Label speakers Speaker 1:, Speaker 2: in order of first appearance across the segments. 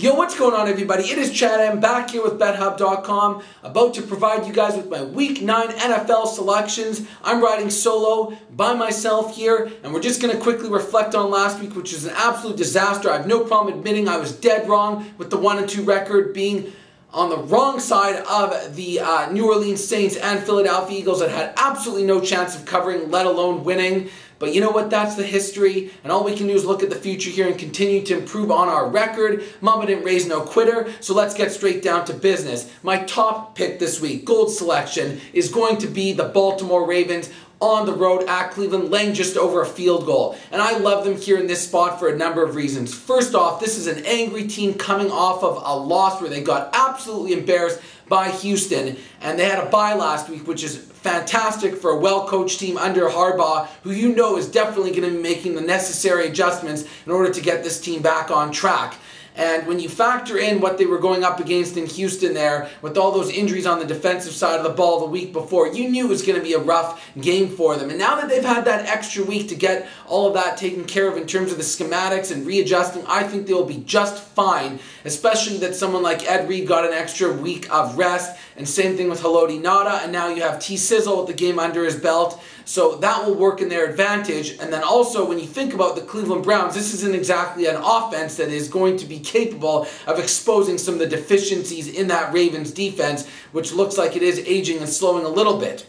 Speaker 1: Yo, what's going on, everybody? It is Chad. I'm back here with BetHubb.com, about to provide you guys with my Week 9 NFL selections. I'm riding solo by myself here, and we're just going to quickly reflect on last week, which was an absolute disaster. I have no problem admitting I was dead wrong with the 1-2 record, being on the wrong side of the New Orleans Saints and Philadelphia Eagles that had absolutely no chance of covering, let alone winning. But you know what? That's the history, and all we can do is look at the future here and continue to improve on our record. Mama didn't raise no quitter, so let's get straight down to business. My top pick this week, gold selection, is going to be the Baltimore Ravens on the road at Cleveland, laying just over a field goal. And I love them here in this spot for a number of reasons. First off, this is an angry team coming off of a loss where they got absolutely embarrassed by Houston, and they had a bye last week, which is fantastic for a well-coached team under Harbaugh, who you know is definitely going to be making the necessary adjustments in order to get this team back on track. And when you factor in what they were going up against in Houston there, with all those injuries on the defensive side of the ball the week before, you knew it was going to be a rough game for them. And now that they've had that extra week to get all of that taken care of in terms of the schematics and readjusting, I think they'll be just fine, especially that someone like Ed Reed got an extra week of rest, and same thing with Haloti Ngata, and now you have T-Sizzle with the game under his belt. So that will work in their advantage. And then also, when you think about the Cleveland Browns, this isn't exactly an offense that is going to be capable of exposing some of the deficiencies in that Ravens defense, which looks like it is aging and slowing a little bit.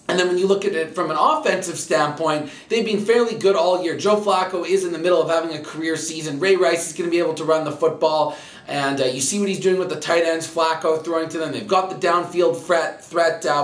Speaker 1: And then when you look at it from an offensive standpoint, they've been fairly good all year. Joe Flacco is in the middle of having a career season. Ray Rice is going to be able to run the football. And you see what he's doing with the tight ends, Flacco throwing to them. They've got the downfield threat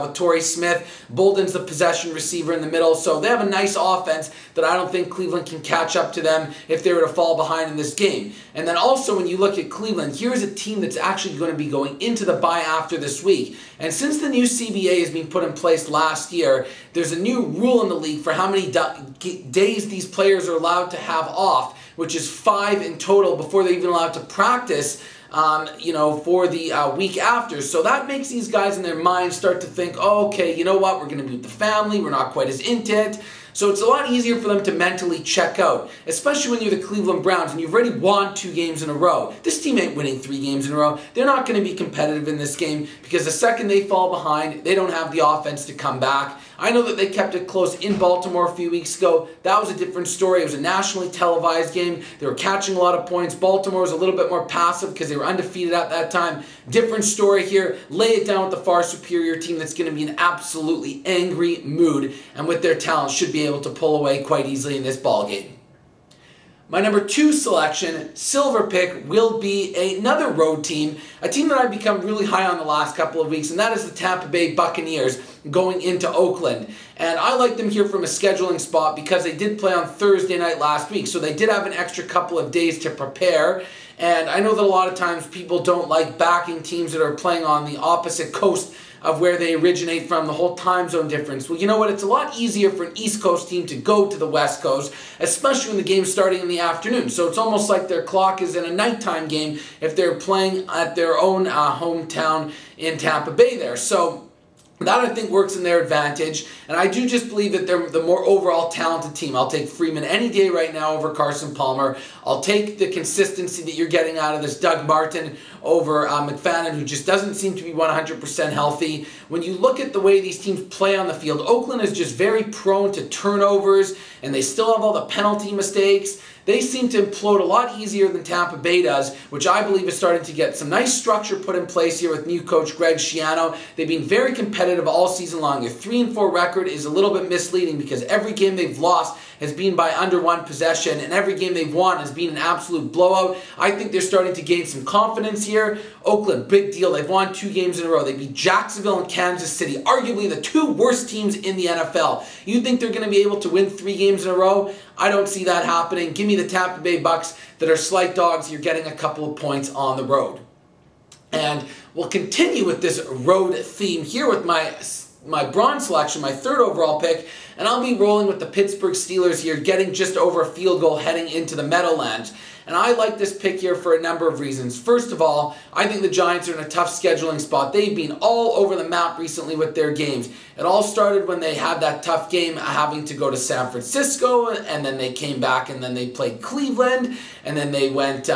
Speaker 1: with Torrey Smith. Bolden's the possession receiver in the middle. So they have a nice offense that I don't think Cleveland can catch up to them if they were to fall behind in this game. And then also when you look at Cleveland, here's a team that's actually going to be going into the bye after this week. And since the new CBA has been put in place last year, there's a new rule in the league for how many days these players are allowed to have off, which is 5 in total before they're even allowed to practice, for the week after. So that makes these guys in their minds start to think, oh, okay, you know what, we're going to be with the family, we're not quite as into it. So it's a lot easier for them to mentally check out, especially when you're the Cleveland Browns and you've already won 2 games in a row. This team ain't winning 3 games in a row. They're not going to be competitive in this game because the second they fall behind, they don't have the offense to come back. I know that they kept it close in Baltimore a few weeks ago. That was a different story. It was a nationally televised game. They were catching a lot of points. Baltimore was a little bit more passive because they were undefeated at that time. Different story here. Lay it down with the far superior team that's going to be in absolutely angry mood, and with their talent should be able to pull away quite easily in this ball game. My number 2 selection, silver pick, will be another road team, a team that I've become really high on the last couple of weeks, and that is the Tampa Bay Buccaneers going into Oakland. And I like them here from a scheduling spot because they did play on Thursday night last week, so they did have an extra couple of days to prepare. And I know that a lot of times people don't like backing teams that are playing on the opposite coast of where they originate from, the whole time zone difference. Well, you know what? It's a lot easier for an East Coast team to go to the West Coast, especially when the game's starting in the afternoon. So it's almost like their clock is in a nighttime game if they're playing at their own hometown in Tampa Bay there. So that, I think, works in their advantage, and I do just believe that they're the more overall talented team. I'll take Freeman any day right now over Carson Palmer. I'll take the consistency that you're getting out of this Doug Martin over McFadden, who just doesn't seem to be 100% healthy. When you look at the way these teams play on the field, Oakland is just very prone to turnovers, and they still have all the penalty mistakes. They seem to implode a lot easier than Tampa Bay does, which I believe is starting to get some nice structure put in place here with new coach Greg Schiano. They've been very competitive all season long. Their 3-4 record is a little bit misleading because every game they've lost has been by under 1 possession, and every game they've won has been an absolute blowout. I think they're starting to gain some confidence here. Oakland, big deal. They've won 2 games in a row. They beat Jacksonville and Kansas City, arguably the 2 worst teams in the NFL. You think they're going to be able to win 3 games in a row? I don't see that happening. Give me the Tampa Bay Bucks that are slight dogs. You're getting a couple of points on the road. And we'll continue with this road theme here with my bronze selection, my 3rd overall pick, and I'll be rolling with the Pittsburgh Steelers here, getting just over a field goal heading into the Meadowlands. And I like this pick here for a number of reasons. First of all, I think the Giants are in a tough scheduling spot. They've been all over the map recently with their games. It all started when they had that tough game having to go to San Francisco, and then they came back and then they played Cleveland, and then they went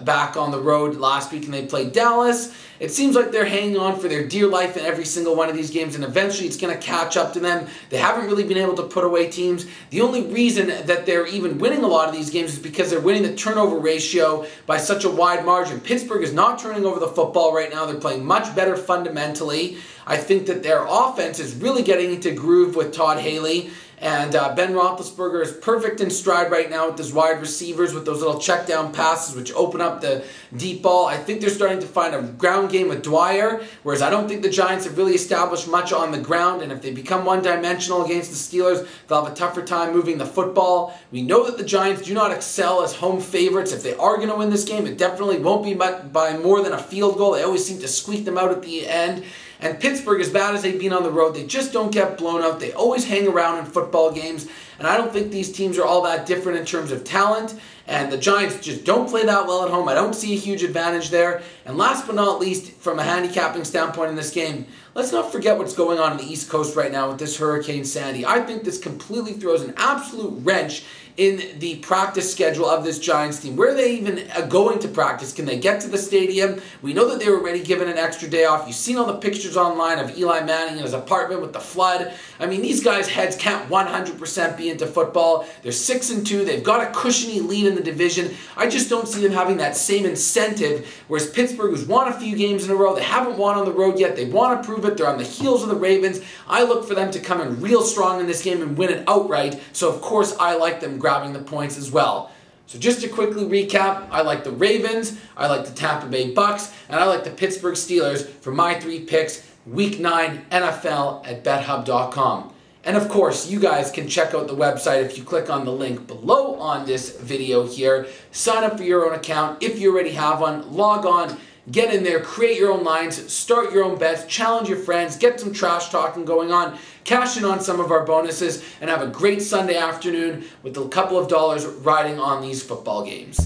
Speaker 1: back on the road last week and they played Dallas. It seems like they're hanging on for their dear life in every single one of these games, and eventually it's going to catch up to them. They haven't really been able to put away teams. The only reason that they're even winning a lot of these games is because they're winning the turnover ratio by such a wide margin. Pittsburgh is not turning over the football right now. They're playing much better fundamentally. I think that their offense is really getting into groove with Todd Haley. And Ben Roethlisberger is perfect in stride right now with his wide receivers, with those little check down passes which open up the deep ball. I think they're starting to find a ground game with Dwyer, whereas I don't think the Giants have really established much on the ground. And if they become one-dimensional against the Steelers, they'll have a tougher time moving the football. We know that the Giants do not excel as home favorites. If they are going to win this game, it definitely won't be by more than a field goal. They always seem to squeak them out at the end. And Pittsburgh, as bad as they've been on the road, they just don't get blown out. They always hang around in football games. And I don't think these teams are all that different in terms of talent. And the Giants just don't play that well at home. I don't see a huge advantage there. And last but not least, from a handicapping standpoint in this game, let's not forget what's going on in the East Coast right now with this Hurricane Sandy. I think this completely throws an absolute wrench in the practice schedule of this Giants team. Where are they even going to practice? Can they get to the stadium? We know that they were already given an extra day off. You've seen all the pictures online of Eli Manning in his apartment with the flood. I mean, these guys' heads can't 100% be into football. They're 6-2. They've got a cushiony lead in the division. I just don't see them having that same incentive, whereas Pittsburgh, who's won a few games in a row, they haven't won on the road yet. They want to prove it. They're on the heels of the Ravens. I look for them to come in real strong in this game and win it outright. So, of course, I like them grabbing the points as well. So just to quickly recap, I like the Ravens, I like the Tampa Bay Bucks, and I like the Pittsburgh Steelers for my 3 picks, Week 9 NFL at BetHubb.com. And of course, you guys can check out the website if you click on the link below on this video here. Sign up for your own account if you already have one. Log on. Get in there, create your own lines, start your own bets, challenge your friends, get some trash talking going on, cash in on some of our bonuses, and have a great Sunday afternoon with a couple of dollars riding on these football games.